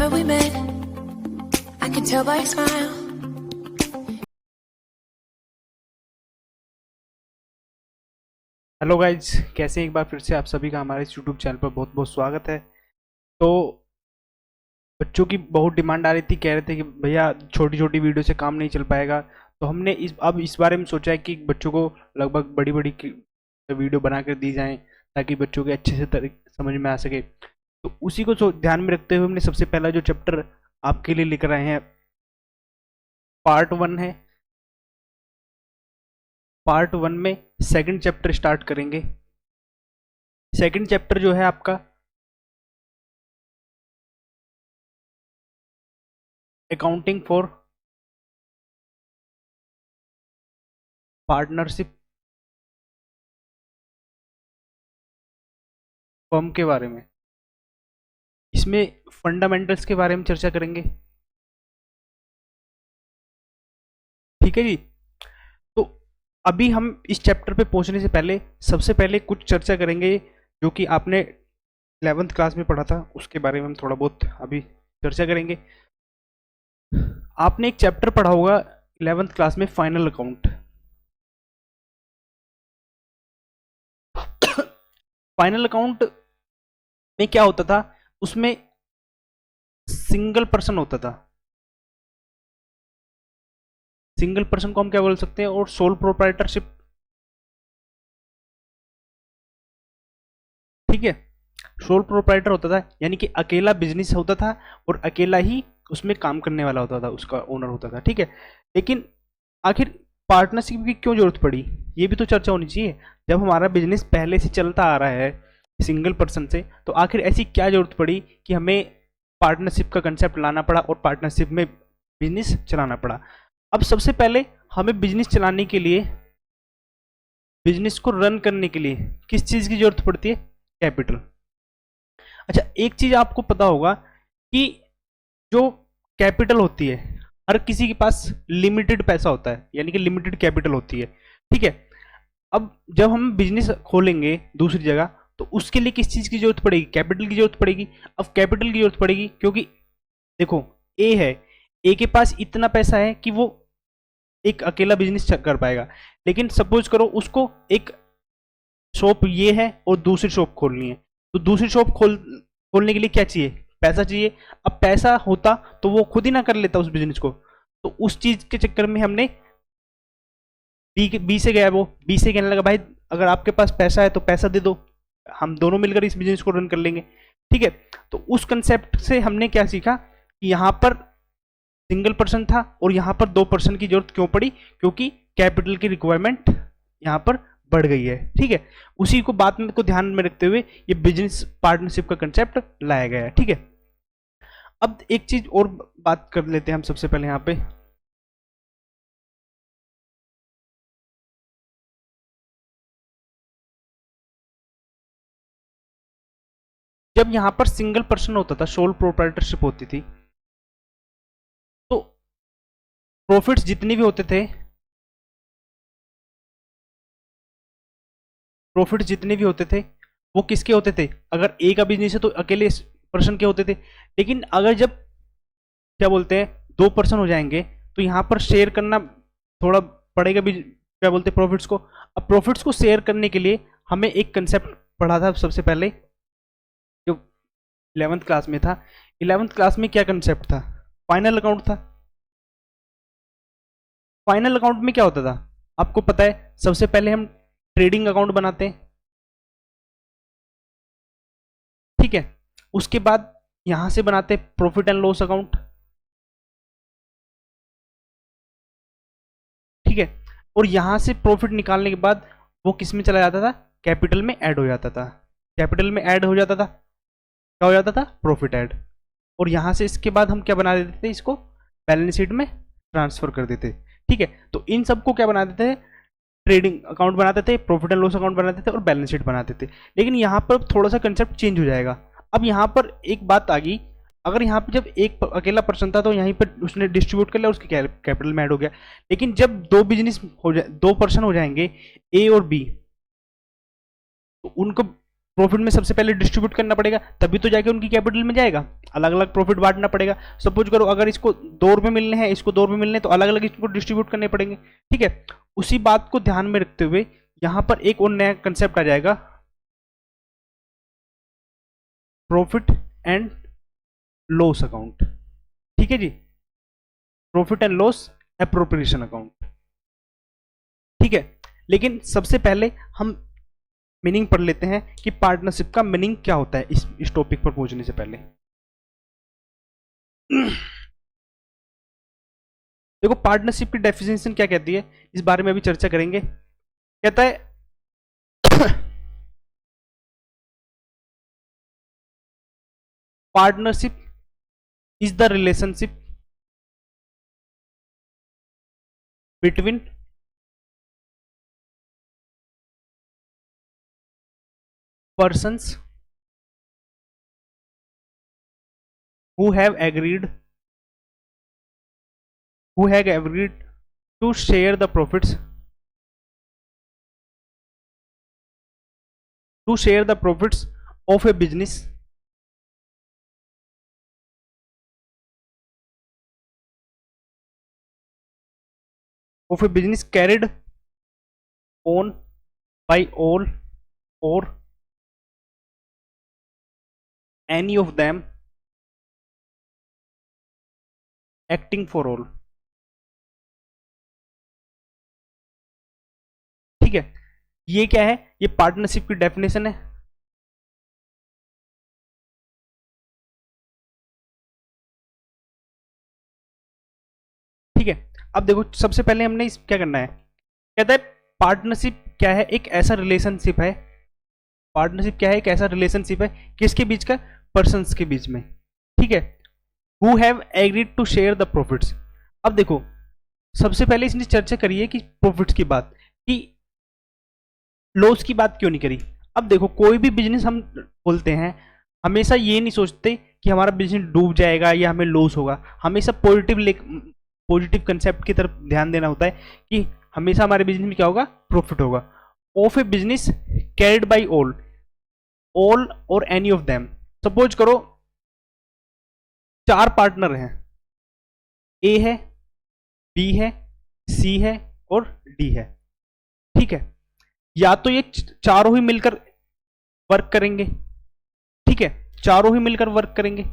Remember we met? I can tell by your smile. Hello guys, कैसे हैं? एक बार फिर से आप सभी का हमारे इस यूट्यूब चैनल पर बहुत बहुत स्वागत है। तो बच्चों की बहुत डिमांड आ रही थी, कह रहे थे कि भैया छोटी छोटी वीडियो से काम नहीं चल पाएगा। तो हमने इस बारे में सोचा है कि बच्चों को लगभग बड़ी बड़ी वीडियो बना कर दी जाएं ताकि बच्चों के अच्छे से समझ में आ सके। तो उसी को ध्यान में रखते हुए हमने सबसे पहला जो चैप्टर आपके लिए लिख रहे हैं, पार्ट 1 है। पार्ट 1 में सेकंड चैप्टर स्टार्ट करेंगे। सेकंड चैप्टर जो है आपका अकाउंटिंग फॉर पार्टनरशिप फर्म के बारे में। इसमें फंडामेंटल्स के बारे में चर्चा करेंगे, ठीक है जी। तो अभी हम इस चैप्टर पे पहुंचने से पहले सबसे पहले कुछ चर्चा करेंगे जो कि आपने 11th क्लास में पढ़ा था, उसके बारे में हम थोड़ा बहुत अभी चर्चा करेंगे। आपने एक चैप्टर पढ़ा होगा 11th क्लास में, फाइनल अकाउंट। फाइनल अकाउंट में क्या होता था? उसमें सिंगल पर्सन होता था। सिंगल पर्सन को हम क्या बोल सकते हैं? और सोल प्रोप्राइटरशिप, ठीक है। सोल प्रोप्राइटर होता था, यानी कि अकेला बिजनेस होता था और अकेला ही उसमें काम करने वाला होता था, उसका ओनर होता था, ठीक है। लेकिन आखिर पार्टनरशिप की क्यों जरूरत पड़ी, ये भी तो चर्चा होनी चाहिए। जब हमारा बिजनेस पहले से चलता आ रहा है सिंगल पर्सन से, तो आखिर ऐसी क्या जरूरत पड़ी कि हमें पार्टनरशिप का कंसेप्ट लाना पड़ा और पार्टनरशिप में बिजनेस चलाना पड़ा। अब सबसे पहले हमें बिजनेस चलाने के लिए, बिजनेस को रन करने के लिए किस चीज की जरूरत पड़ती है? कैपिटल। अच्छा, एक चीज आपको पता होगा कि जो कैपिटल होती है, हर किसी के पास लिमिटेड पैसा होता है, यानी कि लिमिटेड कैपिटल होती है, ठीक है। अब जब हम बिजनेस खोलेंगे दूसरी जगह, तो उसके लिए किस चीज की जरूरत पड़ेगी? कैपिटल की जरूरत पड़ेगी। अब कैपिटल की जरूरत पड़ेगी क्योंकि देखो, ए है, ए के पास इतना पैसा है कि वो एक अकेला बिजनेस कर पाएगा। लेकिन सपोज करो उसको एक शॉप ये है और दूसरी शॉप खोलनी है, तो दूसरी शॉप खोलने के लिए क्या चाहिए? पैसा चाहिए। अब पैसा होता तो वो खुद ही ना कर लेता उस बिजनेस को। तो उस चीज के चक्कर में हमने बी से गया, वो बी से कहने लगा भाई अगर आपके पास पैसा है तो पैसा दे दो, हम दोनों मिलकर इस बिजनेस को रन कर लेंगे, ठीक है। तो उस कंसेप्ट से हमने क्या सीखा कि यहाँ पर सिंगल पर्सन था और यहाँ पर 2 पर्सन की जरूरत क्यों पड़ी? क्योंकि कैपिटल की रिक्वायरमेंट यहाँ पर बढ़ गई है, ठीक है। उसी को बात में को ध्यान में रखते हुए ये बिजनेस पार्टनरशिप का कंसेप्ट लाया गया है, ठीक है। अब एक चीज और बात कर लेते हैं हम सबसे पहले यहाँ पे। जब यहाँ पर सिंगल पर्सन होता था, सोल प्रोप्राइटरशिप होती थी, तो प्रॉफिट्स जितने भी होते थे, प्रॉफिट जितने भी होते थे वो किसके होते थे? अगर ए का बिजनेस है तो अकेले पर्सन के होते थे। लेकिन अगर जब क्या बोलते हैं 2 पर्सन हो जाएंगे, तो यहाँ पर शेयर करना थोड़ा पड़ेगा भी, क्या बोलते हैं, प्रॉफिट्स को। अब प्रॉफिट्स को शेयर करने के लिए हमें एक कंसेप्ट पढ़ा था सबसे पहले, जो 11th क्लास में था। 11th क्लास में क्या कंसेप्ट था? फाइनल अकाउंट था। फाइनल अकाउंट में क्या होता था आपको पता है? सबसे पहले हम ट्रेडिंग अकाउंट बनाते हैं, ठीक है। उसके बाद यहां से बनाते हैं प्रॉफिट एंड लॉस अकाउंट, ठीक है। और यहां से प्रॉफिट निकालने के बाद वो किस में चला जाता था? कैपिटल में ऐड हो जाता था। कैपिटल में ऐड हो जाता था, क्या हो जाता था? Profit add. और यहां से इसके बाद हम क्या बना देते थे? इसको बैलेंस शीट में ट्रांसफर कर देते, ठीक है। तो इन सबको क्या बना देते थे? ट्रेडिंग अकाउंट बनाते थे, प्रॉफिट एंड लॉस अकाउंट बनाते थे और बैलेंस शीट बनाते थे। लेकिन यहाँ पर थोड़ा सा कंसेप्ट चेंज हो जाएगा। अब यहाँ पर एक बात आ गई, अगर यहाँ पे जब एक अकेला पर्सन था तो यहीं पर उसने डिस्ट्रीब्यूट कर लिया, उसके कैपिटल में ऐड हो गया। लेकिन जब 2 बिजनेस हो जाए, 2 पर्सन हो जाएंगे, ए और बी, तो उनको प्रॉफिट में सबसे पहले डिस्ट्रीब्यूट करना पड़ेगा, तभी तो जाके उनकी कैपिटल में जाएगा। अलग अलग प्रॉफिट बांटना पड़ेगा। सपोज करो अगर इसको 2 रुपये मिलने हैं, इसको 2 रुपये मिलने हैं, तो अलग अलग इसको डिस्ट्रीब्यूट करने पड़ेंगे। ठीक है, उसी बात को ध्यान में रखते हुए यहां पर एक और नया कंसेप्ट आ जाएगा, प्रॉफिट एंड लॉस अकाउंट। ठीक है जी, profit and loss appropriation account. ठीक है, लेकिन सबसे पहले हम मीनिंग पढ़ लेते हैं कि पार्टनरशिप का मीनिंग क्या होता है इस टॉपिक पर पहुंचने से पहले। देखो पार्टनरशिप की डेफिनेशन क्या कहती है, इस बारे में अभी चर्चा करेंगे। कहता है partnership is the relationship between persons who have agreed to share the profits of a business carried on by all or any of them acting for all। ठीक है, ये क्या है, ये पार्टनरशिप की डेफिनेशन है। ठीक है, अब देखो सबसे पहले हमने क्या करना है। कहता है पार्टनरशिप क्या है, एक ऐसा रिलेशनशिप है। पार्टनरशिप क्या है, एक ऐसा रिलेशनशिप है किसके बीच का, पर्सन्स के बीच में। ठीक है, who have agreed to share the profits. अब देखो सबसे पहले इसने चर्चा करी है कि प्रॉफिट्स की बात, कि लॉस की बात क्यों नहीं करी। अब देखो कोई भी बिजनेस हम बोलते हैं, हमेशा ये नहीं सोचते कि हमारा बिजनेस डूब जाएगा या हमें लॉस होगा। हमेशा पॉजिटिव कंसेप्ट की तरफ ध्यान देना होता है कि हमेशा हमारे बिजनेस में क्या होगा, प्रॉफिट होगा। Of A business carried by all और एनी ऑफ देम। सपोज करो 4 पार्टनर हैं, ए है, बी है, सी है और डी है। ठीक है, या तो ये चारों ही मिलकर वर्क करेंगे। ठीक है, चारों ही मिलकर वर्क करेंगे,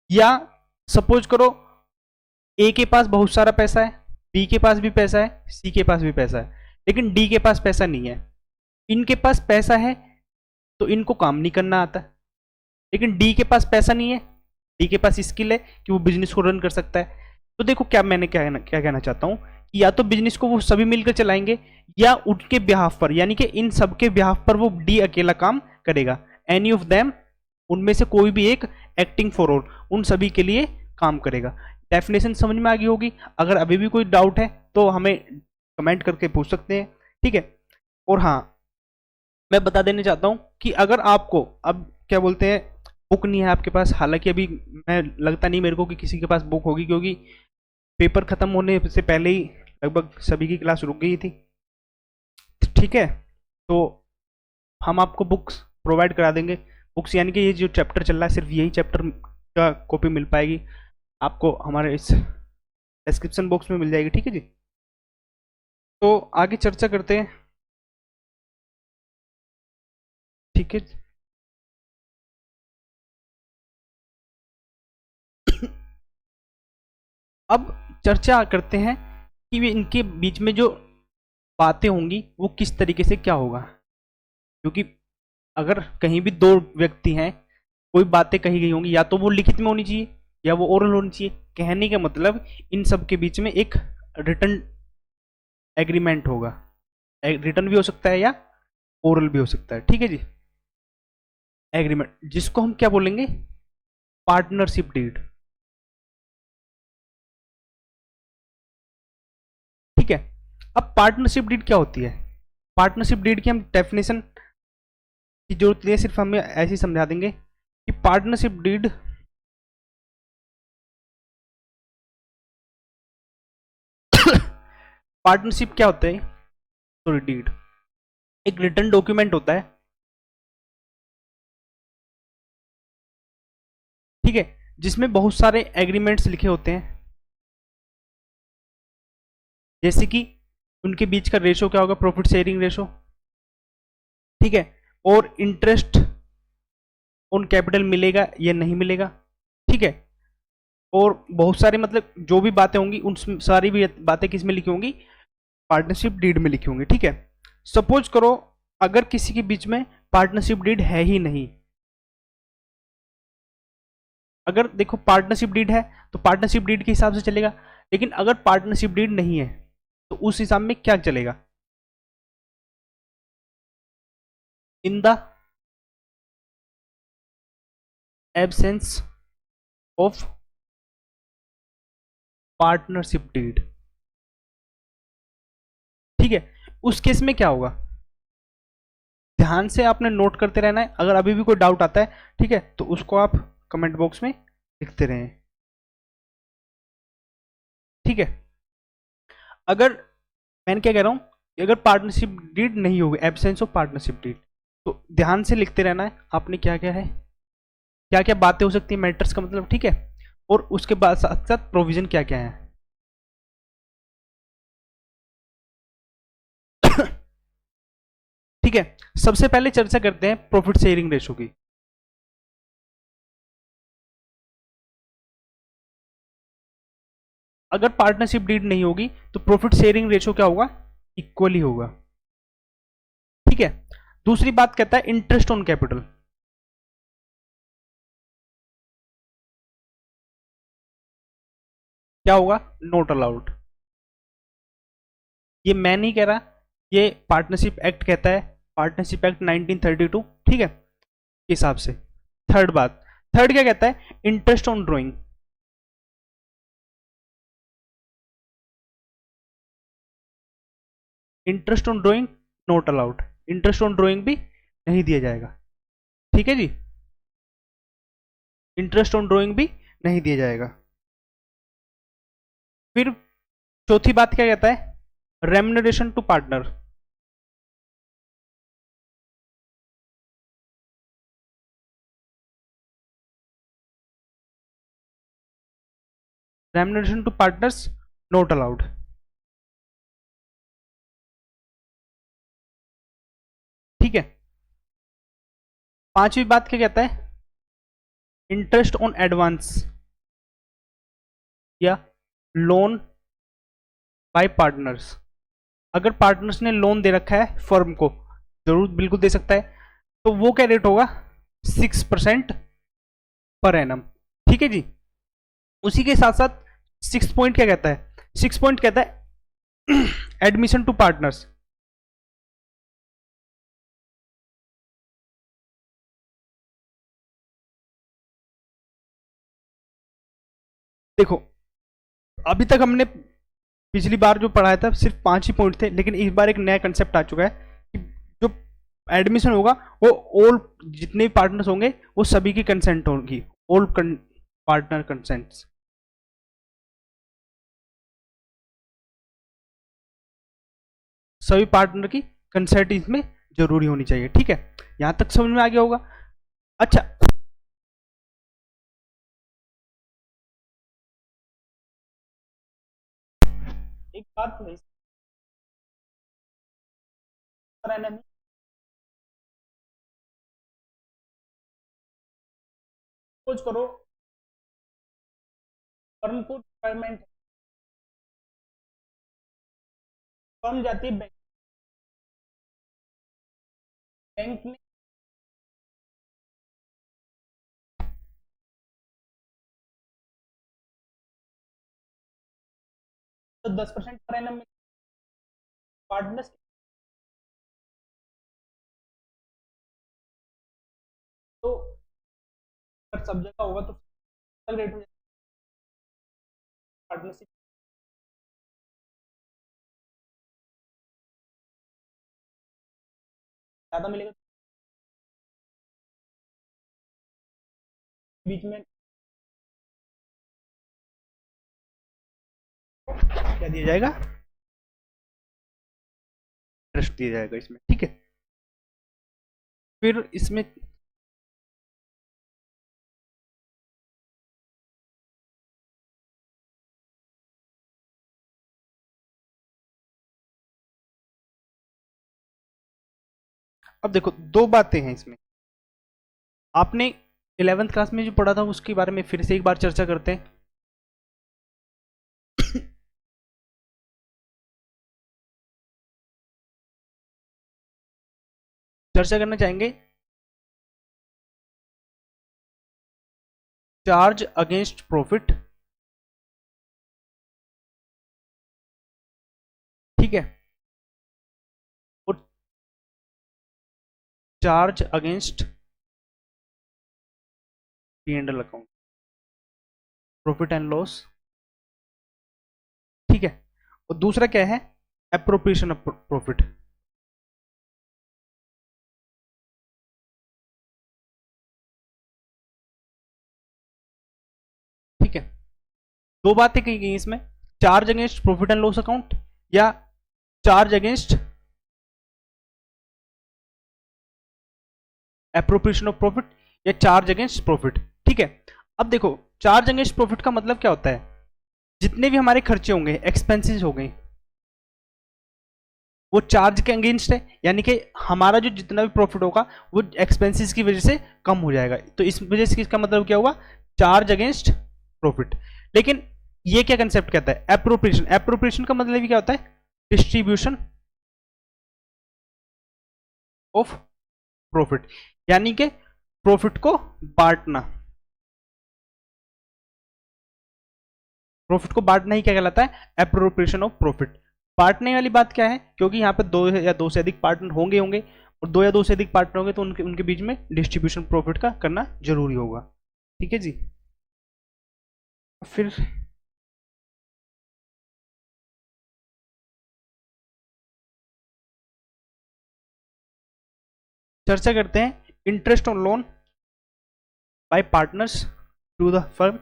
या सपोज करो ए के पास बहुत सारा पैसा है, बी के पास भी पैसा है, सी के पास भी पैसा है, लेकिन डी के पास पैसा नहीं है। इनके पास पैसा है तो इनको काम नहीं करना आता, लेकिन डी के पास पैसा नहीं है, डी के पास स्किल है कि वो बिजनेस को रन कर सकता है। तो देखो क्या मैंने क्या कहना चाहता हूं कि या तो बिजनेस को वो सभी मिलकर चलाएंगे, या उनके बिहाफ पर, यानी कि इन सबके बिहाफ पर वो डी अकेला काम करेगा। एनी ऑफ देम, उनमें से कोई भी एक, एक्टिंग फॉर ऑल, उन सभी के लिए काम करेगा। डेफिनेशन समझ में आ गई होगी। अगर अभी भी कोई डाउट है तो हमें कमेंट करके पूछ सकते हैं। ठीक है, और हाँ मैं बता देना चाहता हूं कि अगर आपको अब क्या बोलते हैं बुक नहीं है आपके पास, हालांकि अभी मैं लगता नहीं मेरे को कि किसी के पास बुक होगी, क्योंकि पेपर खत्म होने से पहले ही लगभग सभी की क्लास रुक गई थी। ठीक है, तो हम आपको बुक्स प्रोवाइड करा देंगे। बुक्स यानी कि ये जो चैप्टर चल रहा है सिर्फ यही चैप्टर का कॉपी मिल पाएगी आपको, हमारे इस डिस्क्रिप्शन बॉक्स में मिल जाएगी। ठीक है जी, तो आगे चर्चा करते हैं। ठीक है, अब चर्चा करते हैं कि इनके बीच में जो बातें होंगी वो किस तरीके से क्या होगा। क्योंकि अगर कहीं भी 2 व्यक्ति हैं, कोई बातें कही गई होंगी, या तो वो लिखित में होनी चाहिए या वो ओरल होनी चाहिए। कहने का मतलब इन सब के बीच में एक रिटर्न एग्रीमेंट होगा। रिटर्न भी हो सकता है या ओरल भी हो सकता है। ठीक है जी, एग्रीमेंट जिसको हम क्या बोलेंगे, पार्टनरशिप डीड। ठीक है, अब पार्टनरशिप डीड क्या होती है। पार्टनरशिप डीड की हम डेफिनेशन की जरूरत नहीं है, सिर्फ हमें ऐसे ही समझा देंगे कि पार्टनरशिप डीड पार्टनरशिप क्या होता है, सॉरी डीड एक रिटर्न डॉक्यूमेंट होता है जिसमें बहुत सारे एग्रीमेंट्स लिखे होते हैं, जैसे कि उनके बीच का रेशो क्या होगा, प्रॉफिट शेयरिंग रेशो, ठीक है, और इंटरेस्ट ऑन कैपिटल मिलेगा या नहीं मिलेगा, ठीक है, और बहुत सारे मतलब जो भी बातें होंगी उन सारी भी बातें किस में लिखी होंगी, पार्टनरशिप डीड में लिखी होंगी, ठीक है। सपोज करो अगर किसी के बीच में पार्टनरशिप डीड है ही नहीं, अगर देखो पार्टनरशिप डीड है तो पार्टनरशिप डीड के हिसाब से चलेगा, लेकिन अगर पार्टनरशिप डीड नहीं है तो उस हिसाब में क्या चलेगा, in the absence of partnership deed, ठीक है। उस केस में क्या होगा, ध्यान से आपने नोट करते रहना है, अगर अभी भी कोई डाउट आता है, ठीक है, तो उसको आप कमेंट बॉक्स में लिखते रहें, ठीक है। अगर मैं क्या कह रहा हूं कि अगर पार्टनरशिप डीड नहीं होगी, एब्सेंस ऑफ पार्टनरशिप डीड, तो ध्यान से लिखते रहना है आपने क्या क्या है, क्या क्या बातें हो सकती है मैटर्स का मतलब, ठीक है, और उसके बाद साथ साथ प्रोविजन क्या क्या है। ठीक है, सबसे पहले चर्चा करते हैं प्रॉफिट शेयरिंग रेशो की। अगर पार्टनरशिप डीड नहीं होगी तो प्रॉफिट शेयरिंग रेशो क्या होगा, इक्वली होगा, ठीक है। दूसरी बात कहता है इंटरेस्ट ऑन कैपिटल, क्या होगा, नॉट अलाउड। ये मैं नहीं कह रहा, ये पार्टनरशिप एक्ट कहता है, पार्टनरशिप एक्ट 1932, ठीक है, के हिसाब से। थर्ड बात, थर्ड क्या कहता है, interest on drawing, interest on drawing not allowed, interest on drawing भी नहीं दिया जाएगा, ठीक है जी, इंटरेस्ट ऑन ड्रॉइंग भी नहीं दिया जाएगा। फिर चौथी बात क्या कहता है, remuneration to partner, remuneration to partners not allowed, ठीक है। पांचवी बात क्या कहता है, इंटरेस्ट ऑन एडवांस या लोन बाय पार्टनर्स, अगर पार्टनर्स ने लोन दे रखा है फर्म को, जरूर बिल्कुल दे सकता है, तो वो क्या रेट होगा, 6% पर एनम, ठीक है जी। उसी के साथ साथ सिक्स पॉइंट क्या कहता है, सिक्स पॉइंट कहता है एडमिशन टू पार्टनर्स, देखो अभी तक हमने पिछली बार जो पढ़ाया था सिर्फ 5 ही पॉइंट थे, लेकिन इस बार एक नया कंसेप्ट आ चुका है कि जो एडमिशन होगा वो ऑल जितने भी पार्टनर्स होंगे वो सभी की कंसेंट होगी, ऑल पार्टनर कंसेंट्स, सभी पार्टनर की कंसेंट इसमें जरूरी होनी चाहिए, ठीक है। यहां तक समझ में आ गया होगा। अच्छा, एक बात नहीं सपोज करो फर्म को रिक्वायरमेंट, फर्म जाती है बैंक, बैंक ने तो 10% पर एनम पार्टनर्स, तो अगर सब जगह होगा तो रेट हो, पार्टनरशिप ज्यादा मिलेगा, बीच में क्या दिया जाएगा, इंटरेस्ट दिया जाएगा इसमें, ठीक है। फिर इसमें अब देखो दो बातें हैं इसमें, आपने 11th क्लास में जो पढ़ा था उसके बारे में फिर से एक बार चर्चा करते हैं। चर्चा करना चाहेंगे चार्ज अगेंस्ट प्रॉफिट, ठीक है, और charge against P and L account, profit and loss, ठीक है। और दूसरा क्या है, एप्रोप्रिएशन ऑफ प्रॉफिट, ठीक है। दो बातें कही गई इसमें, charge against profit and loss account या charge against appropriation of profit या चार्ज अगेंस्ट प्रॉफिट, ठीक है। अब देखो चार्ज अगेंस्ट प्रॉफिट का मतलब क्या होता है, जितने भी हमारे खर्चे होंगे, एक्सपेंसेस हो गए, वो चार्ज के अगेंस्ट है, यानी कि हमारा जो जितना भी प्रॉफिट होगा वो एक्सपेंसेस की वजह से कम हो जाएगा, तो इस वजह से इसका मतलब क्या हुआ, चार्ज अगेंस्ट प्रॉफिट। लेकिन ये क्या कंसेप्ट कहता है, एप्रोप्रिएशन, एप्रोप्रिएशन का मतलब क्या होता है, डिस्ट्रीब्यूशन ऑफ प्रॉफिट, यानी कि प्रॉफिट को बांटना, प्रॉफिट को बांटना ही क्या कहलाता है, एप्रोप्रिएशन ऑफ प्रॉफिट। बांटने वाली बात क्या है, क्योंकि यहाँ पे दो या दो से अधिक पार्टनर होंगे होंगे और दो या दो से अधिक पार्टनर होंगे तो उनके उनके बीच में डिस्ट्रीब्यूशन प्रॉफिट का करना जरूरी होगा, ठीक है जी। फिर चर्चा करते हैं interest on loan by partners to the firm,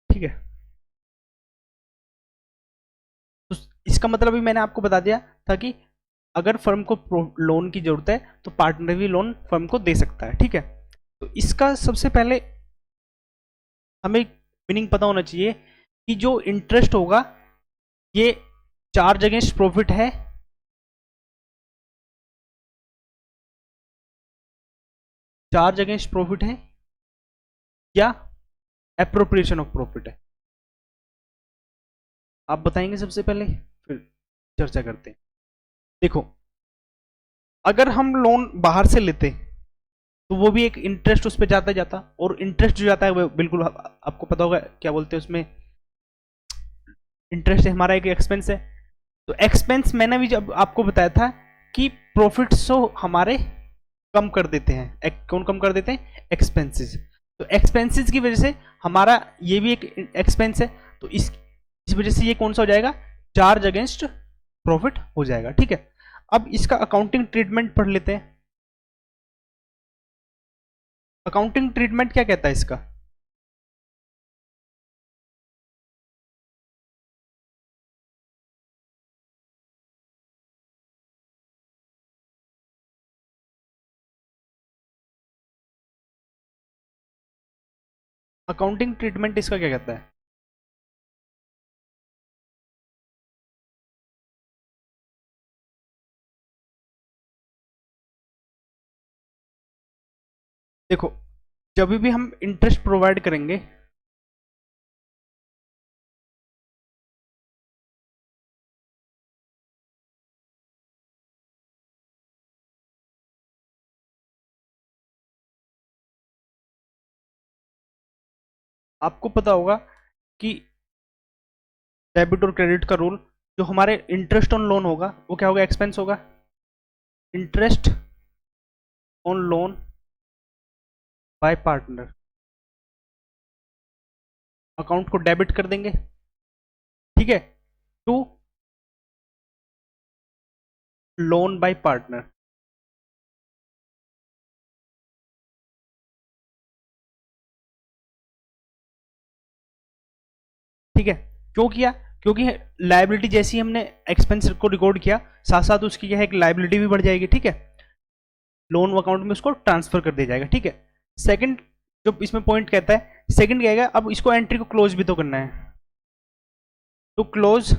ठीक है। तो इसका मतलब भी मैंने आपको बता दिया था कि अगर फर्म को लोन की जरूरत है तो पार्टनर भी लोन फर्म को दे सकता है, ठीक है। तो इसका सबसे पहले हमें मीनिंग पता होना चाहिए कि जो इंटरेस्ट होगा ये चार्ज अगेंस्ट प्रॉफिट है चार्ज अगेंस्ट प्रॉफिट है या एप्रोप्रिएशन ऑफ प्रॉफिट है, आप बताएंगे सबसे पहले, फिर चर्चा करते हैं। देखो अगर हम लोन बाहर से लेते तो वो भी एक इंटरेस्ट उस पर जाता जाता, और इंटरेस्ट जो जाता है वो बिल्कुल आपको पता होगा क्या बोलते हैं उसमें, इंटरेस्ट हमारा एक एक्सपेंस है। तो एक्सपेंस मैंने भी जब आपको बताया था कि प्रॉफिट्स तो हमारे कम कर देते हैं, कौन कम कर देते हैं, एक्सपेंसेस। तो एक्सपेंसेस की वजह से हमारा ये भी एक एक्सपेंस है, तो इस वजह से ये कौन सा हो जाएगा, चार्ज अगेंस्ट प्रॉफिट हो जाएगा, ठीक है। अब इसका अकाउंटिंग ट्रीटमेंट पढ़ लेते हैं। अकाउंटिंग ट्रीटमेंट क्या कहता है इसका, अकाउंटिंग ट्रीटमेंट इसका क्या कहता है, देखो जब भी हम इंटरेस्ट प्रोवाइड करेंगे, आपको पता होगा कि डेबिट और क्रेडिट का रूल, जो हमारे इंटरेस्ट ऑन लोन होगा वो क्या होगा, एक्सपेंस होगा, interest on loan by partner, account को डेबिट कर देंगे, ठीक है, टू लोन बाय पार्टनर, ठीक है, क्यों किया? क्योंकि लाइबिलिटी जैसी हमने एक्सपेंस को रिकॉर्ड किया, साथ साथ उसकी क्या है, एक लाइबिलिटी भी बढ़ जाएगी। ठीक है, लोन अकाउंट में उसको ट्रांसफर कर दिया जाएगा। ठीक है, सेकंड जो इसमें पॉइंट कहता है, सेकंड क्या है, अब इसको एंट्री को क्लोज भी तो करना है। To close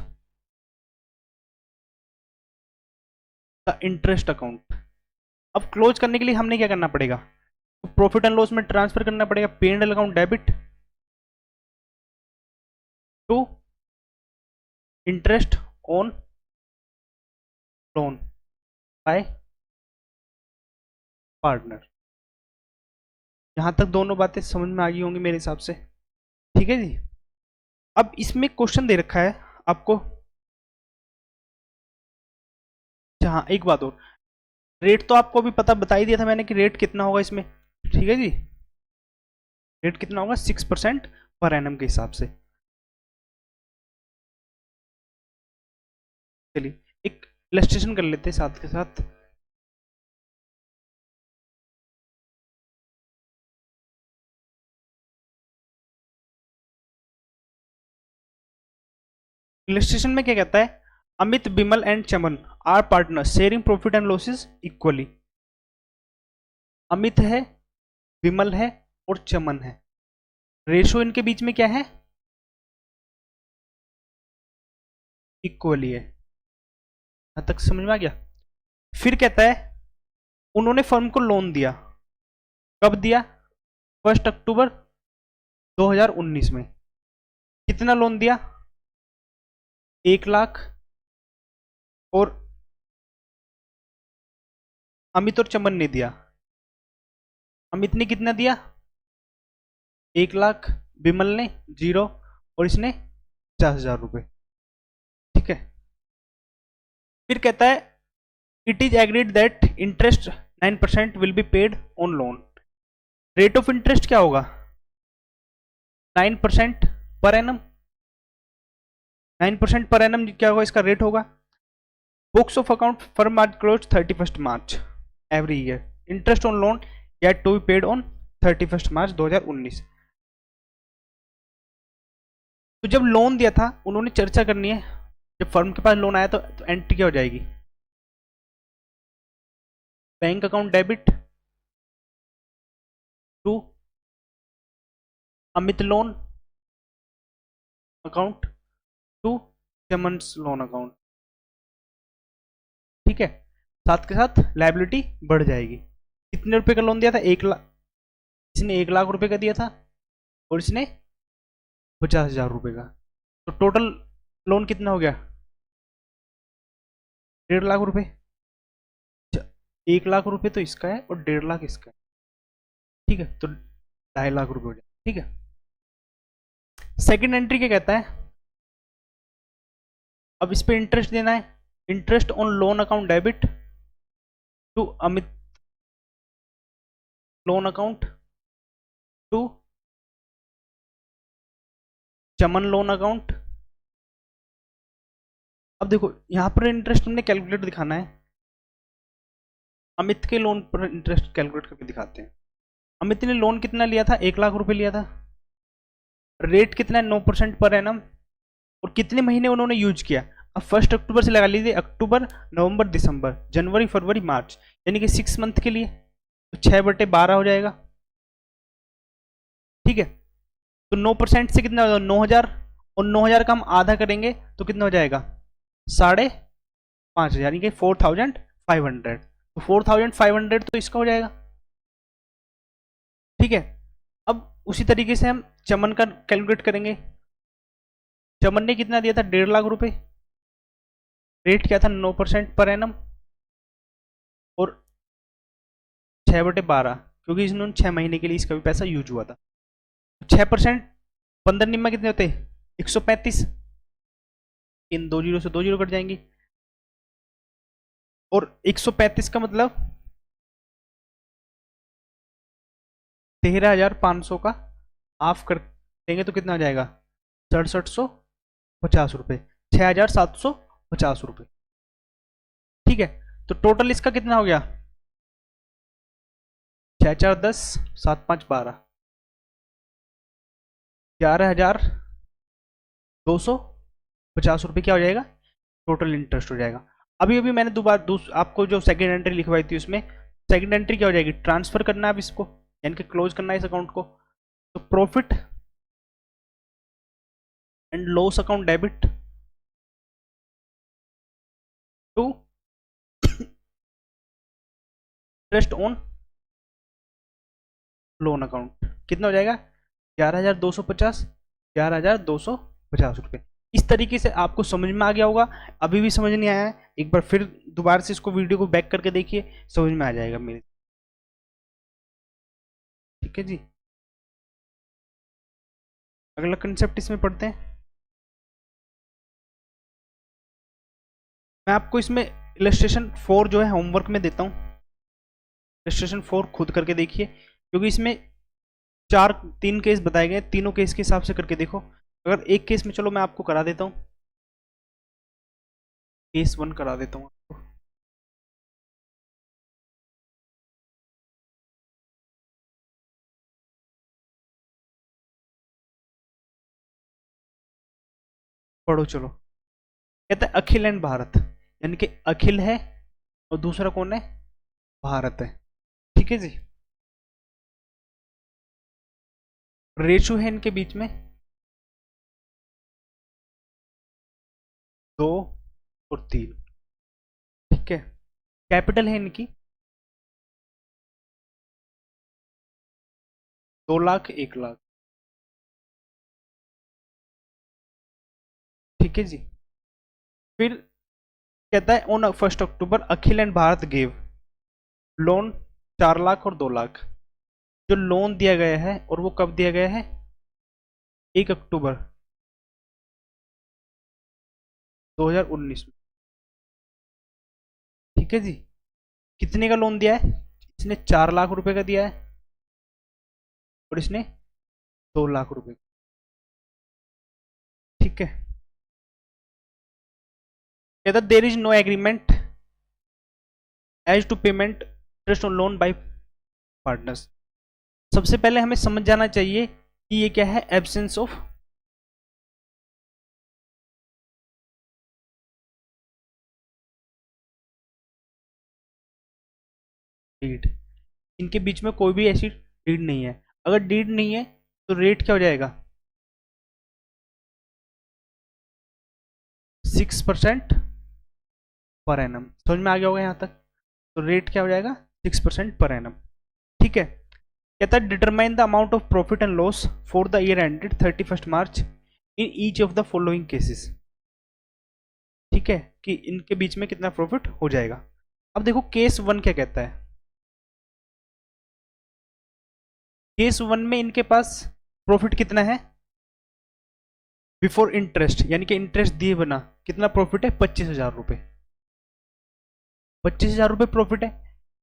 the interest account. अब क्लोज करने के लिए हमने क्या करना पड़ेगा, तो प्रॉफिट एंड लॉस में ट्रांसफर करना पड़ेगा P and L account debit to interest on loan by partner. यहां तक दोनों बातें समझ में आ गई होंगी मेरे हिसाब से। ठीक है जी, अब इसमें क्वेश्चन दे रखा है आपको। हाँ, एक बात और, रेट तो आपको अभी पता बता ही दिया था मैंने कि रेट कितना होगा इसमें। ठीक है जी, रेट कितना होगा, 6% पर एनम के हिसाब से। चलिए एक इलस्ट्रेशन कर लेते हैं साथ के साथ। इलस्ट्रेशन में क्या कहता है, Amit, Bimal and Chaman are partner sharing profit and losses equally. Amit है, विमल है और चमन है, रेशो इनके बीच में क्या है, इक्वली है। यहां तक समझ में आ गया। फिर कहता है उन्होंने फर्म को लोन दिया, कब दिया, 1 अक्टूबर 2019 में। कितना लोन दिया, 1 लाख, और अमित और चमन ने दिया। अमित ने कितना दिया, 1 लाख, विमल ने 0 और इसने 50,000 रुपए। ठीक है, फिर कहता है it is agreed that interest 9% will be paid on loan. Rate of interest क्या होगा, 9% पर एनम। 9% पर एनम क्या होगा, इसका रेट होगा। Books of account firm are close 31 March every year. Interest on loan get to be paid on 31 March 2019। तो जब loan दिया था उन्होंने चर्चा करनी है, जब फर्म के पास लोन आया तो एंट्री क्या हो जाएगी, bank account debit to Amit loan account to Chaman's loan account. ठीक है, साथ के साथ लाइबिलिटी बढ़ जाएगी। कितने रुपए का लोन दिया था, 1 लाख, इसने 1 लाख रुपए का दिया था और इसने 50,000 रुपए का। तो टोटल लोन कितना हो गया, 1.5 लाख रुपए। 1 लाख रुपए तो इसका है और 1.5 लाख इसका है। ठीक है, तो 2.5 लाख रुपए हो जाए। ठीक है, सेकंड एंट्री क्या कहता है, अब इस पे इंटरेस्ट देना है, interest on loan account debit to Amit loan account to Chaman loan account. अब देखो यहां पर इंटरेस्ट हमने कैलकुलेट दिखाना है, अमित के लोन पर इंटरेस्ट कैलकुलेट करके दिखाते हैं। अमित ने लोन कितना लिया था, 1 लाख रुपए लिया था, रेट कितना है, 9% पर एनम, और कितने महीने उन्होंने यूज किया। अब 1 अक्टूबर से लगा लीजिए, अक्टूबर, नवंबर, दिसंबर, जनवरी, फरवरी, मार्च, यानी कि 6 मंथ के लिए, तो 6/12 हो जाएगा। ठीक है, तो 9% से कितना हो जाएगा, 9,000, और 9,000 का हम आधा करेंगे तो कितना हो जाएगा, 5,500, यानी कि 4,500। तो 4,500 तो इसका हो जाएगा। ठीक है, अब उसी तरीके से हम चमन का कैलकुलेट करेंगे। चमन ने कितना दिया था, 1.5 लाख रुपए, रेट क्या था, 9% पर एनम, और 6/12, क्योंकि इन्होंने 6 महीने के लिए इसका भी पैसा यूज हुआ था। 6% 15 निम्मा कितने होते, 135, इन 2 जीरो से 2 जीरो कट जाएंगी, और 135 का मतलब 13,500 का हाफ कर देंगे तो कितना हो जाएगा, 6,750 रुपये, 6,750 रुपये। ठीक है, तो टोटल इसका कितना हो गया, 6 4 10 7 5 12, 11,000 250 रुपये क्या हो जाएगा, टोटल इंटरेस्ट हो जाएगा। अभी अभी मैंने आपको जो सेकंड एंट्री लिखवाई थी उसमें सेकंड एंट्री क्या हो जाएगी, ट्रांसफर करना है अब इसको, यानी कि क्लोज करना है इस अकाउंट को। तो profit and loss account debit to interest on loan account कितना हो जाएगा, 11,250, 11,250 रुपये। इस तरीके से आपको समझ में आ गया होगा। अभी भी समझ नहीं आया है, एक बार फिर दोबारा से इसको वीडियो को बैक करके देखिए, समझ में आ जाएगा मेरे। ठीक है जी, अगला कंसेप्ट इसमें पढ़ते हैं। मैं आपको इसमें इलस्ट्रेशन 4 जो है होमवर्क में देता हूँ, इलस्ट्रेशन 4 खुद करके देखिए, क्योंकि इसमें तीन केस बताए गए, तीनों केस के हिसाब से करके देखो। अगर एक केस में, चलो मैं आपको करा देता हूँ, केस 1 करा देता हूँ आपको। पढ़ो चलो। कहता है अखिल एंड भारत, यानी कि अखिल है और दूसरा कौन है, भारत है। ठीक है जी, रेशो है इनके बीच में 2 और 3। ठीक है, कैपिटल है इनकी 2 लाख 1 लाख। ठीक है जी, फिर कहता है on 1 October Akhil and Bharat gave loan 4 lakh और 2 लाख। जो लोन दिया गया है और वो कब दिया गया है, 1 अक्टूबर 2019 में। ठीक है जी, कितने का लोन दिया है, इसने 4 लाख रुपए का दिया है और इसने 2 लाख रुपए। ठीक है, कहता there is no agreement as to payment interest on loan by partners. सबसे पहले हमें समझ जाना चाहिए कि ये क्या है, एब्सेंस ऑफ डीड। इनके बीच में कोई भी ऐसी डीड नहीं है। अगर डीड नहीं है तो रेट क्या हो जाएगा, 6% पर एनम। समझ में आ गया होगा यहाँ तक। तो रेट क्या हो जाएगा, 6% पर एनम। ठीक है, कहता है determine the amount of profit and loss for the year ended 31 March in each of the following cases. ठीक है, कि इनके बीच में कितना प्रॉफिट हो जाएगा। अब देखो केस 1 क्या कहता है। केस 1 में इनके पास प्रॉफिट कितना है, बिफोर इंटरेस्ट, यानी कि इंटरेस्ट दिए बिना कितना प्रॉफिट है, 25,000 रुपये। 25,000 रुपये प्रॉफिट है।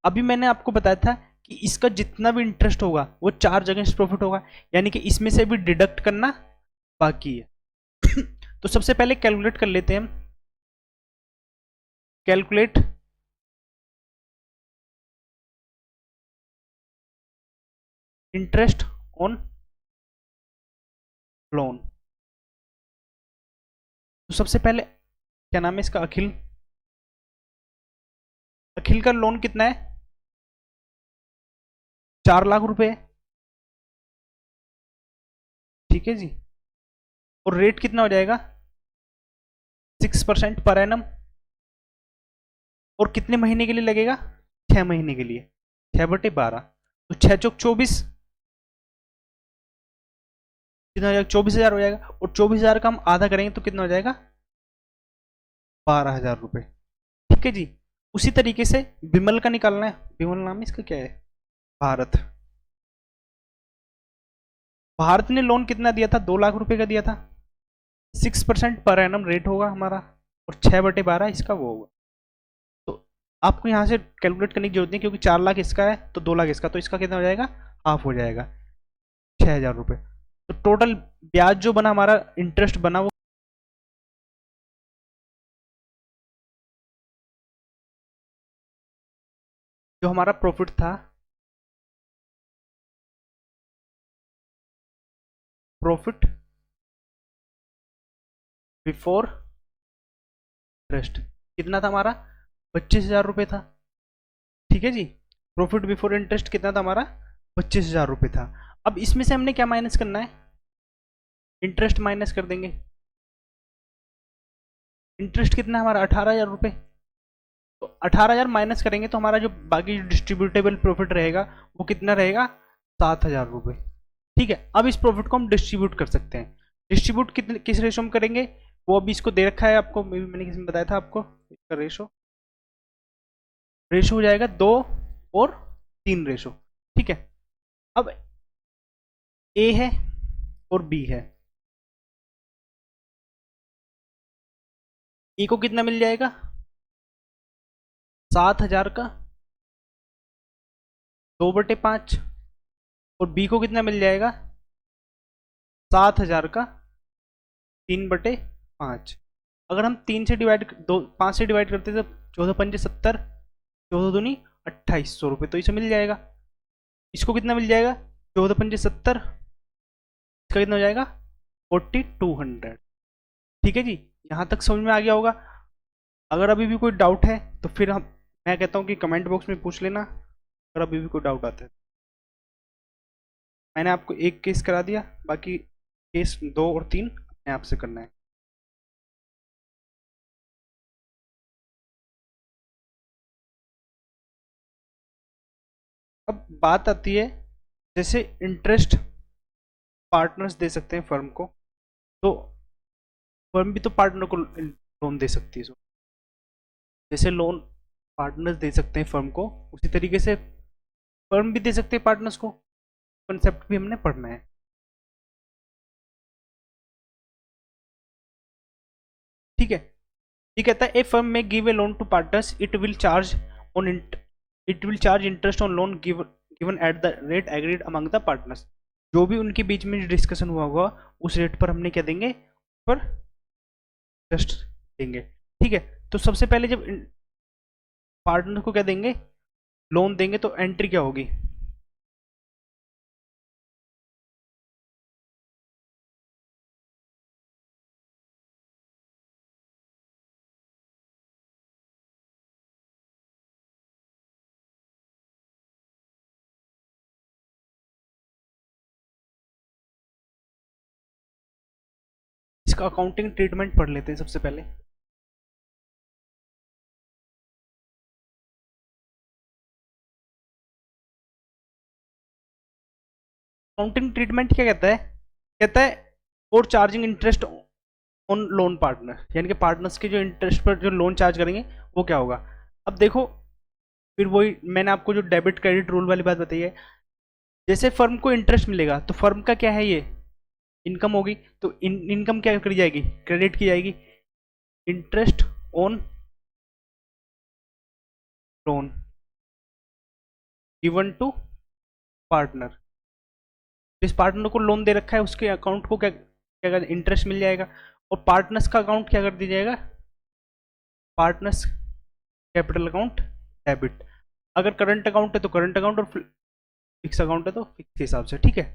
अभी मैंने आपको बताया था कि इसका जितना भी इंटरेस्ट होगा वो 4 जगह से प्रॉफिट होगा, यानी कि इसमें से भी डिडक्ट करना बाकी है। तो सबसे पहले कैलकुलेट कर लेते हैं हम। Calculate interest on loan. तो सबसे पहले क्या नाम है इसका, अखिल। अखिल का लोन कितना है, 4 लाख रुपए है। ठीक है जी, और रेट कितना हो जाएगा, 6% पर एनम। और कितने महीने के लिए लगेगा, 6 महीने के लिए, 6/12। तो 6 चौक 24, कितना हो जाएगा, 24,000 हो जाएगा। और 24,000 का हम आधा करेंगे तो कितना हो जाएगा, 12,000 रुपये। ठीक है जी, उसी तरीके से विमल का निकालना है। विमल नाम इसका क्या है, भारत। भारत ने लोन कितना दिया था, 2 लाख रुपए का दिया था। 6% पर एनम रेट होगा हमारा, और 6/12 इसका वो होगा। तो आपको यहाँ से कैलकुलेट करने की जरूरत नहीं, क्योंकि 4 लाख इसका है तो 2 लाख इसका, तो इसका कितना हो जाएगा, हाफ हो जाएगा, 6,000 रुपये। तो टोटल ब्याज जो बना हमारा, इंटरेस्ट बना, वो जो हमारा प्रॉफिट था, प्रॉफिट बिफोर इंटरेस्ट कितना था हमारा? 25,000 रुपये था। ठीक है जी। प्रॉफिट बिफोर इंटरेस्ट कितना था हमारा? 25,000 रुपये था। अब इसमें से हमने क्या माइनस करना है? इंटरेस्ट माइनस कर देंगे। इंटरेस्ट कितना है हमारा? 18,000 रुपये। तो 18,000 माइनस करेंगे तो हमारा जो बाकी डिस्ट्रीब्यूटेबल प्रॉफिट रहेगा वो कितना रहेगा? 7,000 रुपये। ठीक है, अब इस प्रॉफिट को हम डिस्ट्रीब्यूट कर सकते हैं। डिस्ट्रीब्यूट कितने किस रेशो में करेंगे? वो अभी इसको दे रखा है आपको, मैंने किसी में बताया था आपको इसका रेशो। रेशो हो जाएगा 2 और 3 रेशो। ठीक है। अब ए है और बी है। ए को कितना मिल जाएगा? 7,000 का 2/5। और बी को कितना मिल जाएगा? 7,000 का 3/5। अगर हम 5 से डिवाइड करते तो 14×5 = 70, 14×2 = 2,800 रुपये, तो इसे मिल जाएगा। इसको कितना मिल जाएगा? 14×5 = 70, इसका कितना हो जाएगा? 4,200। ठीक है जी। यहाँ तक समझ में आ गया होगा। अगर अभी भी कोई डाउट है तो फिर मैं कहता हूँ कि कमेंट बॉक्स में पूछ लेना, अगर अभी भी कोई डाउट आता है। मैंने आपको एक केस करा दिया, बाकी केस 2 और 3 अपने आप से करना है। अब बात आती है, जैसे इंटरेस्ट पार्टनर्स दे सकते हैं फर्म को, तो फर्म भी तो पार्टनर को लोन दे सकती है। जैसे लोन पार्टनर्स दे सकते हैं फर्म को, उसी तरीके से फर्म भी दे सकते हैं पार्टनर्स को। कंसेप्ट भी हमने पढ़ना है। ठीक है। ये कहता है a firm may give a loan to partners, it will charge interest on loan given at the rate agreed among the partners. जो भी उनके बीच में डिस्कशन हुआ होगा उस रेट पर हमने क्या देंगे? पर इंटरेस्ट देंगे। ठीक है। तो सबसे पहले जब पार्टनर को क्या देंगे? लोन देंगे, तो एंट्री क्या होगी? इसका अकाउंटिंग ट्रीटमेंट पढ़ लेते हैं सबसे पहले। अकाउंटिंग ट्रीटमेंट क्या कहता है? कहता है और charging interest on loan partner, यानी कि पार्टनर्स के जो इंटरेस्ट पर जो लोन चार्ज करेंगे वो क्या होगा। अब देखो, फिर वही मैंने आपको जो डेबिट क्रेडिट रूल वाली बात बताई है। जैसे फर्म को इंटरेस्ट मिलेगा तो फर्म का क्या है? ये इनकम होगी। तो इनकम क्या करी जाएगी? क्रेडिट की जाएगी। Interest on loan given to partner. जिस पार्टनर को लोन दे रखा है उसके अकाउंट को क्या क्या इंटरेस्ट मिल जाएगा। और पार्टनर्स का अकाउंट क्या कर दिया जाएगा? Partners capital account debit. अगर करंट अकाउंट है तो करंट अकाउंट, और फिक्स अकाउंट है तो फिक्स के हिसाब से। ठीक है।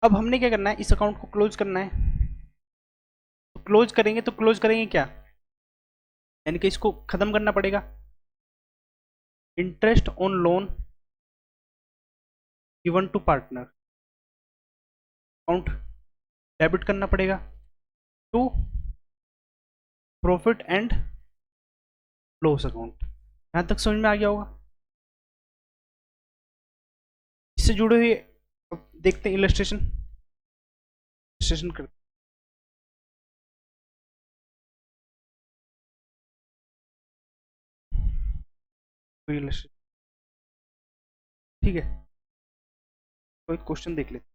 अब हमने क्या करना है? इस अकाउंट को क्लोज करना है। तो क्लोज करेंगे क्या? यानी कि इसको खत्म करना पड़ेगा। Interest on loan given to partner account debit करना पड़ेगा to profit and loss account. यहां तक समझ में आ गया होगा। इससे जुड़े हुए देखते हैं इलस्ट्रेशन कर। ठीक है, कोई क्वेश्चन देख लेते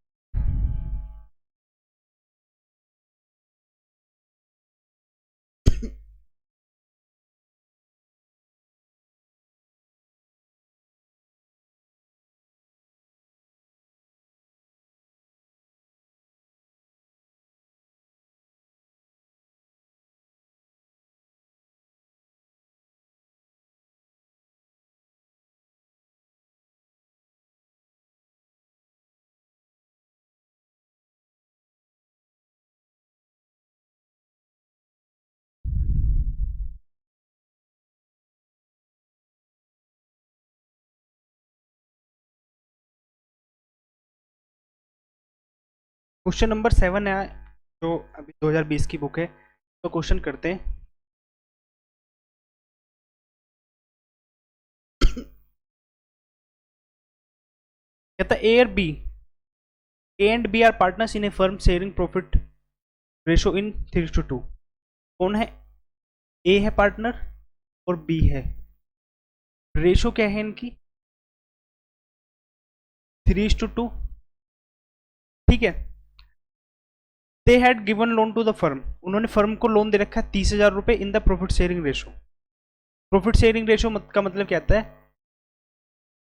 क्वेश्चन नंबर 7 है, जो अभी 2020 की बुक है। तो क्वेश्चन करते हैं। कहता है A and B are partners in a firm sharing profit ratio in 3:2। कौन है? ए है पार्टनर और बी है। रेशो क्या है इनकी? 3:2। ठीक है। They had given loan to the firm. उन्होंने फर्म को लोन दे रखा है 30,000 रुपए in the profit sharing ratio. Profit sharing ratio का मतलब क्या आता है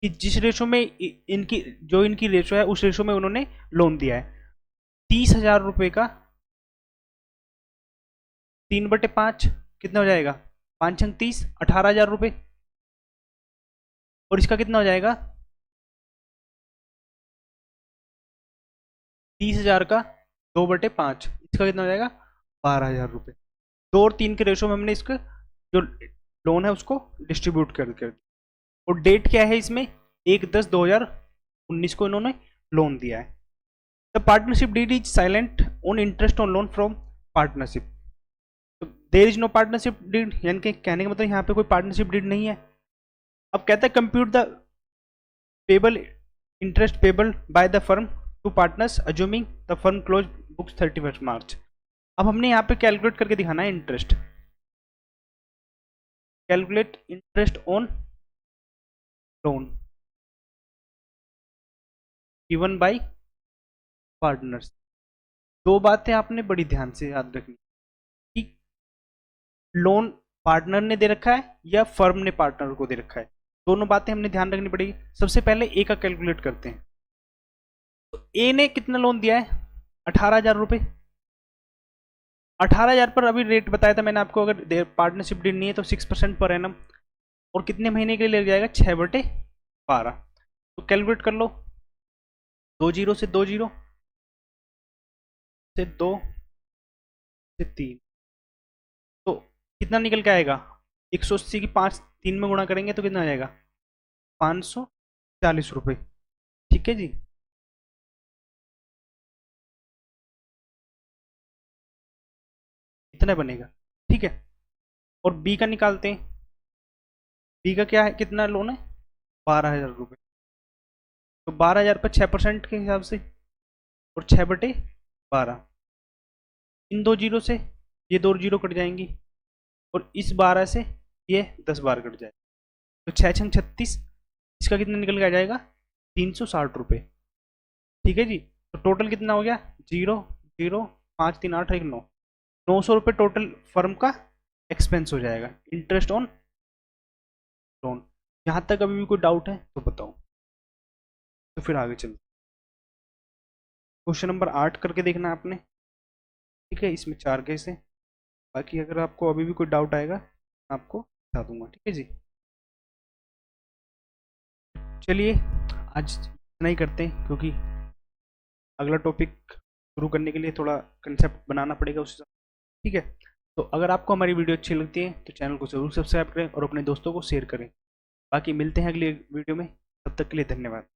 कि जिस रेशो में इनकी रेशो है उस रेशो में उन्होंने लोन दिया है 30,000 रुपए का। 3/5 कितना हो जाएगा? 5×30 18,000 रुपए। और इसका कितना हो जाएगा? 30,000 का 2/5, इसका कितना हो जाएगा? 12,000 रुपए। 2 और 3 के रेशो में हमने इसका जो लोन है उसको डिस्ट्रीब्यूट कर। और डेट क्या है इसमें? 1/10/2019 को इन्होंने लोन दिया है। The partnership deed is silent on interest on loan from partnership. तो there is no partnership deed, यानी कि कहने का मतलब यहाँ पे कोई पार्टनरशिप डीड नहीं है। अब कहता है compute the payable interest payable by the firm to partners assuming the firm close books 31 March. अब हमने यहाँ पे कैलकुलेट करके दिखाना है interest. Calculate interest on loan given by partners. दो बातें आपने बड़ी ध्यान से याद रखनी कि लोन पार्टनर ने दे रखा है या फर्म ने पार्टनर को दे रखा है। दोनों बातें हमने ध्यान रखनी पड़ेगी। सबसे पहले ए का कैलकुलेट करते हैं। तो ए ने कितना लोन दिया है? 18,000 रुपए। 18,000 पर अभी रेट बताया था मैंने आपको, अगर पार्टनरशिप डीड नहीं है तो 6% पर एनम। और कितने महीने के लिए लग जाएगा? 6/12। तो कैलकुलेट कर लो। 2 जीरो से 2 जीरो से 2 से 3, तो कितना निकल के आएगा? 180 की 5 3 में गुणा करेंगे तो कितना आ जाएगा? 540 रुपये। ठीक है जी। इतना बनेगा। ठीक है। और बी का निकालते हैं। बी का क्या है? कितना लोन है? 12,000 रुपये। तो 12,000 पर 6% के हिसाब से, और 6/12। इन 2 जीरो से ये 2 जीरो कट जाएंगी, और इस 12 से ये 10 बार कट जाएगा। तो 6×36, इसका कितना निकल के आ जाएगा? 360 रुपये। ठीक है जी। तो टोटल कितना हो गया? 0 0 5 3 8 1 9, 900 रुपये टोटल फर्म का एक्सपेंस हो जाएगा इंटरेस्ट ऑन लोन। यहाँ तक अभी भी कोई डाउट है तो बताओ, तो फिर आगे चलते। क्वेश्चन नंबर 8 करके देखना है आपने। ठीक है, इसमें 4 केस है। बाकी अगर आपको अभी भी कोई डाउट आएगा आपको बता दूंगा। ठीक है जी। चलिए आज इतना ही करते हैं, क्योंकि अगला टॉपिक शुरू करने के लिए थोड़ा कंसेप्ट बनाना पड़ेगा उस हिसाब। ठीक है। तो अगर आपको हमारी वीडियो अच्छी लगती है तो चैनल को जरूर सब्सक्राइब करें और अपने दोस्तों को शेयर करें। बाकी मिलते हैं अगली वीडियो में, तब तक के लिए धन्यवाद।